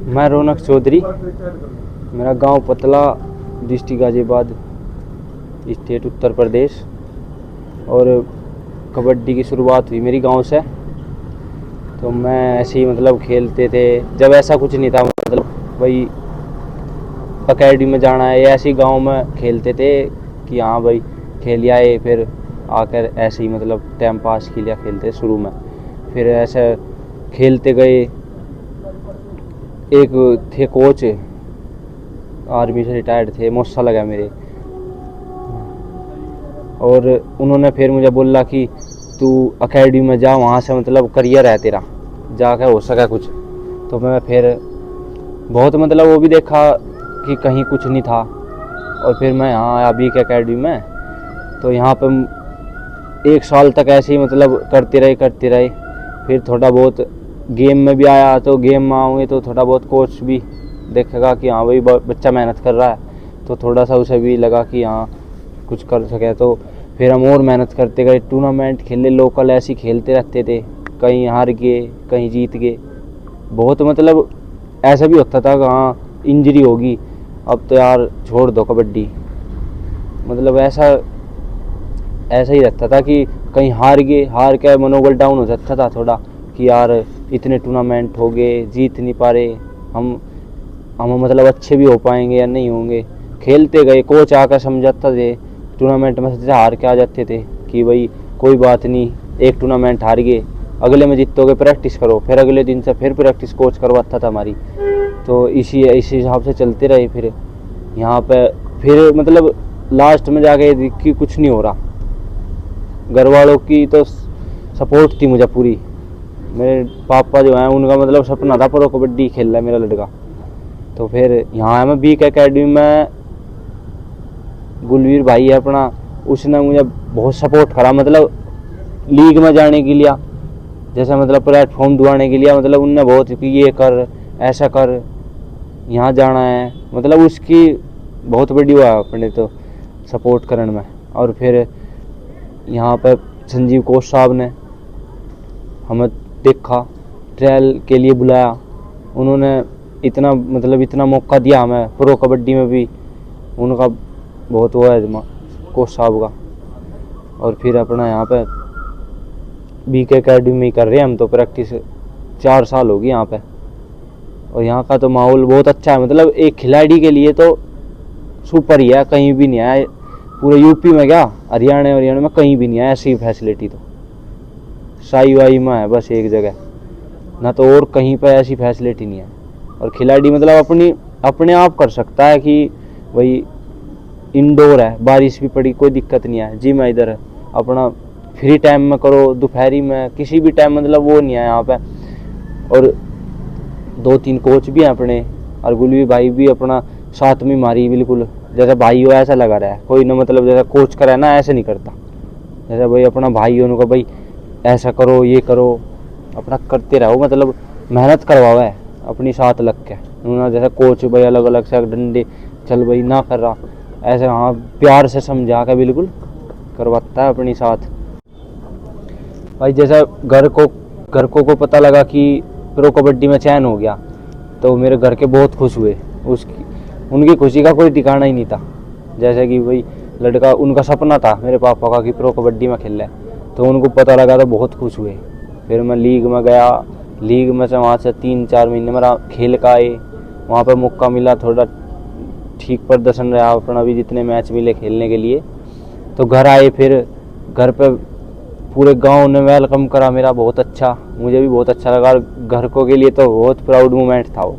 मैं रौनक चौधरी, मेरा गांव पतला, डिस्ट्रिक्ट गाजियाबाद, स्टेट उत्तर प्रदेश। और कबड्डी की शुरुआत हुई मेरी गांव से। तो मैं ऐसे ही मतलब खेलते थे, जब ऐसा कुछ नहीं था, मतलब भाई अकेडमी में जाना है, ऐसे ही गाँव में खेलते थे कि हाँ भाई खेल आए, फिर आकर ऐसे ही मतलब टाइम पास के लिए खेलते शुरू में। फिर ऐसे खेलते गए। एक थे कोच, आर्मी से रिटायर्ड थे, मौसा लगा मेरे, और उन्होंने फिर मुझे बोला कि तू अकेडमी में जा, वहाँ से मतलब करियर है तेरा, जाकर हो सका कुछ। तो मैं फिर बहुत मतलब वो भी देखा कि कहीं कुछ नहीं था, और फिर मैं यहाँ आया अभी के अकेडमी में। तो यहाँ पे 1 साल तक ऐसे ही मतलब करते रहे। फिर थोड़ा बहुत गेम में भी आया, तो गेम में आऊँगे तो थोड़ा बहुत कोच भी देखेगा कि हाँ भाई बच्चा मेहनत कर रहा है, तो थोड़ा सा उसे भी लगा कि हाँ कुछ कर सके। तो फिर हम और मेहनत करते गए, टूर्नामेंट खेले, लोकल ऐसे खेलते रहते थे, कहीं हार गए कहीं जीत गए। बहुत मतलब ऐसा भी होता था कि हाँ इंजरी होगी, अब तो यार छोड़ दो कबड्डी, मतलब ऐसा ही रहता था कि कहीं हार के मनोबल डाउन हो जाता था थोड़ा कि यार इतने टूर्नामेंट हो गए, जीत नहीं पा रहे हम मतलब अच्छे भी हो पाएंगे या नहीं होंगे। खेलते गए, कोच आकर समझाता थे, टूर्नामेंट में से हार के आ जाते थे कि भाई कोई बात नहीं, एक टूर्नामेंट हार गए, अगले में जीतोगे, प्रैक्टिस करो। फिर अगले दिन से फिर प्रैक्टिस कोच करवाता था हमारी। तो इसी हिसाब से चलते रहे। फिर यहाँ पे फिर मतलब लास्ट में जाके कि कुछ नहीं हो रहा। घर वालों की तो सपोर्ट थी मुझे पूरी, मेरे पापा जो हैं उनका मतलब सपना था प्रो कबड्डी खेल रहा है मेरा लड़का। तो फिर यहाँ आया मैं BK अकेडमी में, गुलवीर भाई है अपना, उसने मुझे बहुत सपोर्ट करा, मतलब लीग में जाने के लिए, जैसे मतलब प्लेटफॉर्म दुआने के लिए, मतलब उनने बहुत कि ये कर, ऐसा कर, यहाँ जाना है, मतलब उसकी बहुत बड़ी हुआ अपने तो सपोर्ट करने में। और फिर यहाँ पर संजीव कोच साहब ने हमें देखा, ट्रायल के लिए बुलाया, उन्होंने इतना मौका दिया हमें प्रो कबड्डी में भी, उनका बहुत वो है कोच साहब का। और फिर अपना यहाँ पे BK अकेडमी में कर रहे हैं हम तो प्रैक्टिस, 4 साल होगी यहाँ पे। और यहाँ का तो माहौल बहुत अच्छा है, मतलब एक खिलाड़ी के लिए तो सुपर ही है, कहीं भी नहीं है पूरे यूपी में, क्या हरियाणा में कहीं भी नहीं है ऐसी फैसिलिटी। तो साई वाई में है बस एक जगह, ना तो और कहीं पर ऐसी फैसिलिटी नहीं है। और खिलाड़ी मतलब अपने आप कर सकता है कि भाई इंडोर है, बारिश भी पड़ी कोई दिक्कत नहीं है, जिम है इधर, अपना फ्री टाइम में करो, दोपहरी में किसी भी टाइम, मतलब वो नहीं है यहाँ पे। और 2-3 कोच भी हैं अपने, और गुलवी भाई भी अपना साथ में मारी, बिल्कुल जैसा भाई हो ऐसा लगा रहा है, कोई ना मतलब जैसा कोच करे ना ऐसे नहीं करता, जैसा भाई अपना भाई हो उनको भाई ऐसा करो ये करो, अपना करते रहो, मतलब मेहनत करवाओ है अपनी साथ लग के। उन्होंने जैसा कोच भाई अलग अलग से डंडे चल भाई ना कर रहा, ऐसे हाँ प्यार से समझा के बिल्कुल करवाता है अपनी साथ। भाई जैसा घर को पता लगा कि प्रो कबड्डी में चयन हो गया, तो मेरे घर के बहुत खुश हुए, उनकी खुशी का कोई ठिकाना ही नहीं था। जैसे कि भाई लड़का, उनका सपना था मेरे पापा का कि प्रो कबड्डी में खेल रहा है, तो उनको पता लगा तो बहुत खुश हुए। फिर मैं लीग में गया, लीग में से वहाँ से 3-4 महीने मेरा खेल का आए, वहाँ पर मौका मिला, थोड़ा ठीक प्रदर्शन रहा अपना भी, जितने मैच मिले खेलने के लिए। तो घर आए, फिर घर पे पूरे गांव ने वेलकम करा मेरा, बहुत अच्छा, मुझे भी बहुत अच्छा लगा, घर को के लिए तो बहुत प्राउड मोमेंट था वो।